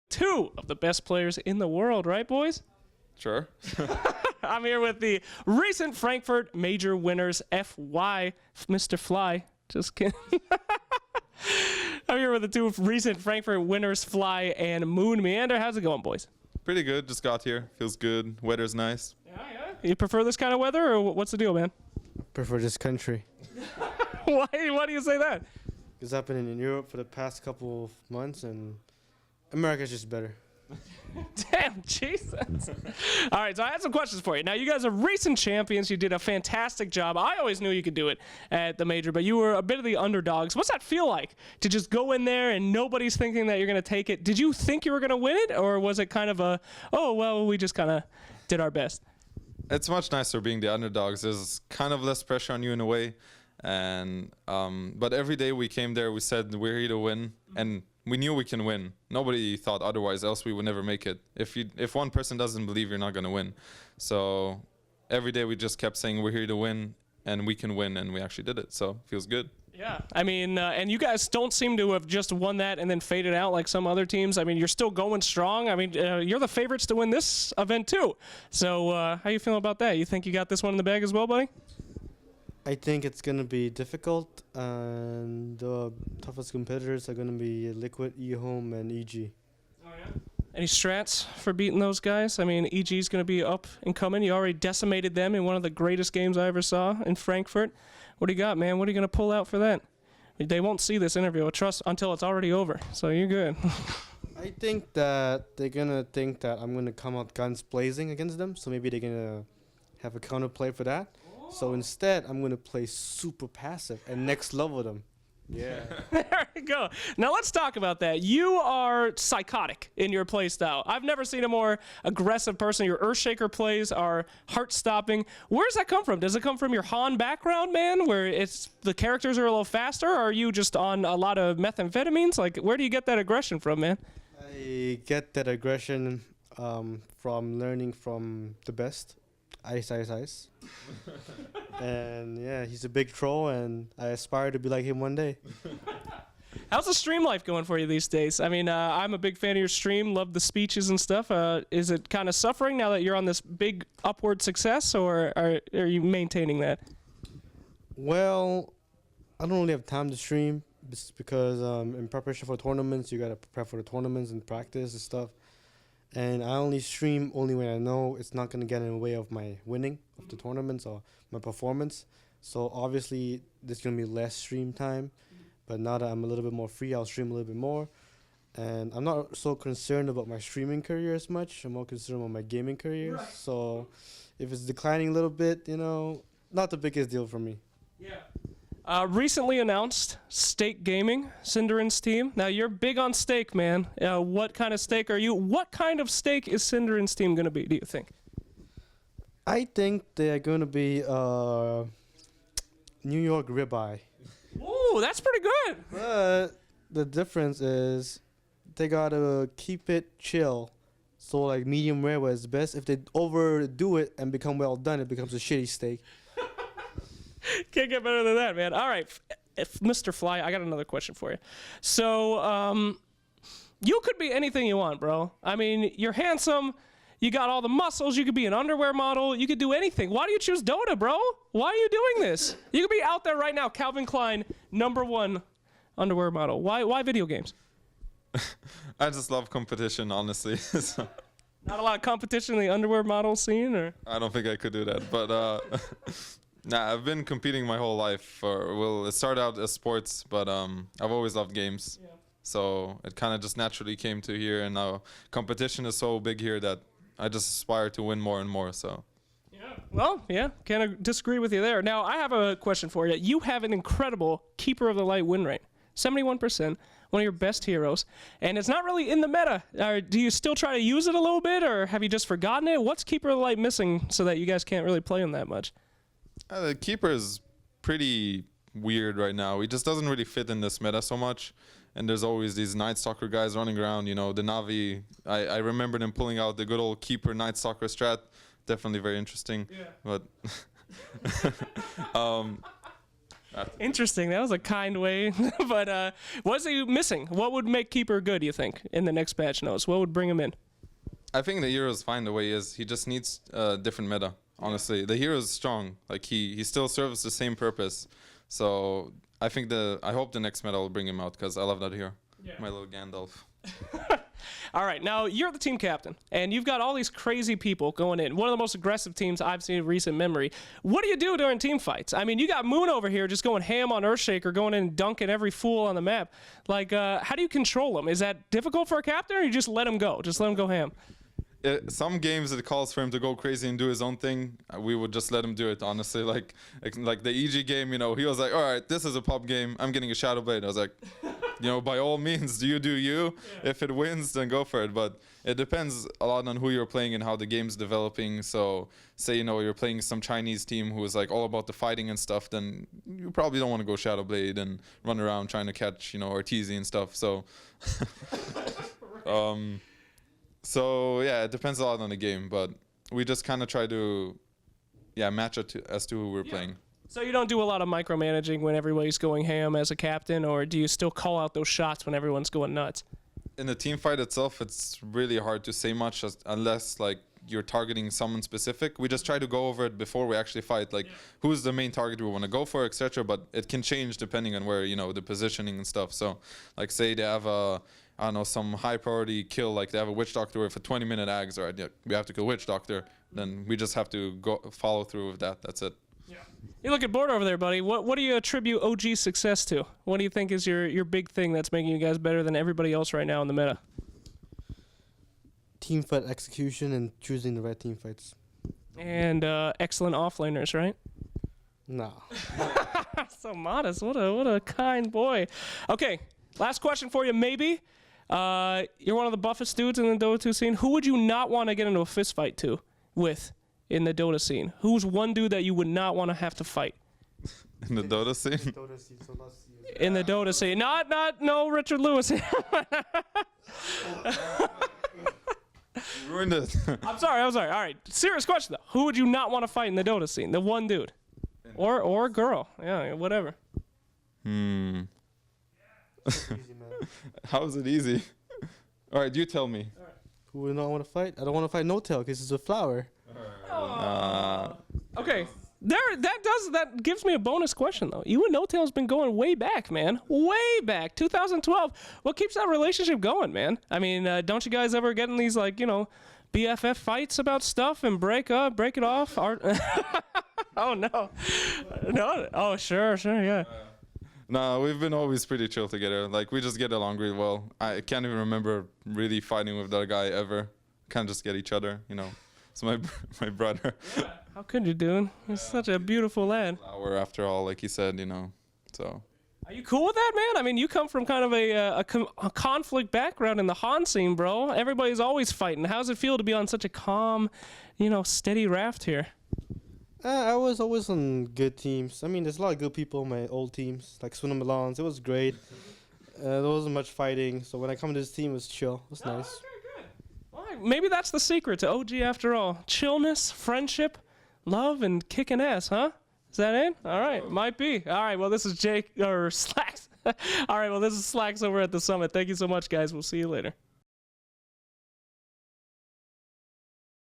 two of the best players in the world, right, boys? Sure. I'm here with the recent Frankfurt Major winners, FY, Mr. Fly. Just kidding. I'm here with the two recent Frankfurt winners, Fly and Moonmeander. How's it going, boys? Pretty good. Just got here. Feels good. Weather's nice. Yeah. You prefer this kind of weather, or what's the deal, man? Prefer this country. Why do you say that? Because I've been in Europe for the past couple of months, and America's just better. Damn, Jesus. All right, so I had some questions for you. Now, you guys are recent champions. You did a fantastic job. I always knew you could do it at the Major, but you were a bit of the underdogs. What's that feel like, to just go in there and nobody's thinking that you're going to take it? Did you think you were going to win it, or was it kind of a, oh, well, we just kind of did our best? It's much nicer being the underdogs. There's kind of less pressure on you in a way. And but every day we came there, we said we're here to win, and we knew we can win. Nobody thought otherwise, else we would never make it. If one person doesn't believe, you're not going to win. So every day we just kept saying we're here to win, and we can win, and we actually did it. So it feels good. Yeah, I mean, and you guys don't seem to have just won that and then faded out like some other teams. I mean, you're still going strong. I mean, you're the favorites to win this event too. So how you feeling about that? You think you got this one in the bag as well, buddy? I think it's going to be difficult, and the toughest competitors are going to be Liquid, eHome, and EG. Oh, yeah? Any strats for beating those guys? I mean, EG is going to be up and coming. You already decimated them in one of the greatest games I ever saw in Frankfurt. What do you got, man? What are you going to pull out for that? They won't see this interview, trust, until it's already over, so you're good. I think that they're going to think that I'm going to come out guns blazing against them, so maybe they're going to have a counterplay for that. So instead, I'm going to play super passive and next level them. Yeah. There you go. Now let's talk about that. You are psychotic in your play style. I've never seen a more aggressive person. Your Earthshaker plays are heart-stopping. Where does that come from? Does it come from your Han background, man, where it's the characters are a little faster, or are you just on a lot of methamphetamines? Like, where do you get that aggression from, man? I get that aggression from learning from the best. Ice. And yeah, he's a big troll, and I aspire to be like him one day. How's the stream life going for you these days? I mean, I'm a big fan of your stream, love the speeches and stuff. Is it kind of suffering now that you're on this big upward success, or are you maintaining that? Well, I don't really have time to stream because in preparation for tournaments, you got to prepare for the tournaments and practice and stuff. And I only stream only when I know it's not going to get in the way of my winning of the tournaments or my performance. So obviously there's going to be less stream time. But now that I'm a little bit more free, I'll stream a little bit more. And I'm not so concerned about my streaming career as much. I'm more concerned about my gaming career. Right. So if it's declining a little bit, you know, not the biggest deal for me. Yeah. Recently announced Stake Gaming, Cinderen's team. Now, you're big on stake, man. What kind of stake are you? What kind of stake is Cinderen's team going to be, do you think? I think they're going to be New York ribeye. Ooh, that's pretty good. But the difference is they got to keep it chill. So, like, medium rare was best. If they overdo it and become well done, it becomes a shitty steak. Can't get better than that, man. All right, Mr. Fly, I got another question for you. So, you could be anything you want, bro. I mean, you're handsome. You got all the muscles. You could be an underwear model. You could do anything. Why do you choose Dota, bro? Why are you doing this? You could be out there right now, Calvin Klein, #1 underwear model. Why video games? I just love competition, honestly. So. Not a lot of competition in the underwear model scene, or? I don't think I could do that, but nah, I've been competing my whole life. It started out as sports, but I've always loved games. Yeah. So it kind of just naturally came to here, and now competition is so big here that I just aspire to win more and more. So. Yeah. Well, yeah, can't disagree with you there. Now, I have a question for you. You have an incredible Keeper of the Light win rate. 71%, one of your best heroes, and it's not really in the meta. Do you still try to use it a little bit, or have you just forgotten it? What's Keeper of the Light missing so that you guys can't really play him that much? The Keeper is pretty weird right now. He just doesn't really fit in this meta so much, and there's always these Night Stalker guys running around. You know, the Navi, I remember them pulling out the good old Keeper Night Stalker strat. Definitely very interesting. Yeah. But Interesting. That was a kind way. But what's he missing? What would make Keeper good, you think, in the next patch notes? What would bring him in? I think the hero is fine the way he is. He just needs different meta, honestly. The hero is strong. Like, he still serves the same purpose. So I hope the next meta will bring him out, because I love that hero. Yeah. My little Gandalf. All right, now you're the team captain, and you've got all these crazy people going in. One of the most aggressive teams I've seen in recent memory. What do you do during team fights? I mean, you got Moon over here just going ham on Earthshaker, going in and dunking every fool on the map. Like, how do you control them? Is that difficult for a captain, or you just let him go? Just let him go ham? Some games it calls for him to go crazy and do his own thing. We would just let him do it, honestly. Like the EG game, he was like, all right, this is a pub game. I'm getting a Shadow Blade. I was like, by all means, do you. Yeah. If it wins, then go for it. But it depends a lot on who you're playing and how the game's developing. So say, you're playing some Chinese team who is like all about the fighting and stuff, then you probably don't want to go Shadow Blade and run around trying to catch, Arteezy and stuff. So, So yeah, it depends a lot on the game, but we just kind of try to, match it as to who we're playing. So you don't do a lot of micromanaging when everybody's going ham as a captain, or do you still call out those shots when everyone's going nuts? In the team fight itself, it's really hard to say much unless like you're targeting someone specific. We just try to go over it before we actually fight, like who's the main target we want to go for, etc. But it can change depending on where the positioning and stuff. So like say they have some high priority kill, like they have a Witch Doctor with a 20-minute ags, or we have to kill Witch Doctor, then we just have to follow through with that. That's it. Yeah. You look at board over there, buddy. What do you attribute OG success to? What do you think is your big thing that's making you guys better than everybody else right now in the meta? Team fight execution and choosing the right team fights. And excellent offlaners, right? No. So modest. What a kind boy. Okay, last question for you, maybe. You're one of the buffest dudes in the Dota 2 scene. Who would you not want to get into a fist fight with in the Dota scene? Who's one dude that you would not want to have to fight? In the Dota scene? In the Dota scene. No Richard Lewis. You ruined it. I'm sorry. All right, serious question though. Who would you not want to fight in the Dota scene? The one dude. Or girl. Yeah, whatever. Easy, How is it easy? All right, you tell me. Right. Who would not want to fight? I don't want to fight No Tail because it's a flower. Okay. That gives me a bonus question though. You and No Tail's been going way back, man. Way back. 2012. What keeps that relationship going, man? I mean, don't you guys ever get in these BFF fights about stuff and break it off? Oh no. No. Oh sure, yeah. No, we've been always pretty chill together. Like, we just get along really well. I can't even remember really fighting with that guy ever. Kind of just get each other, It's my brother. Yeah. How could you, dude? He's such a beautiful lad. Flower, after all, like he said, so. Are you cool with that, man? I mean, you come from kind of a conflict background in the Han scene, bro. Everybody's always fighting. How does it feel to be on such a calm, steady raft here? I was always on good teams. I mean, there's a lot of good people on my old teams, like Swindon Milans. It was great. There wasn't much fighting, so when I come to this team, it was chill. It was nice. Okay, good. Well, maybe that's the secret to OG after all. Chillness, friendship, love, and kicking ass, huh? Is that it? All right, might be. All right, well, this is Slacks. All right, well, this is Slacks over at the Summit. Thank you so much, guys. We'll see you later.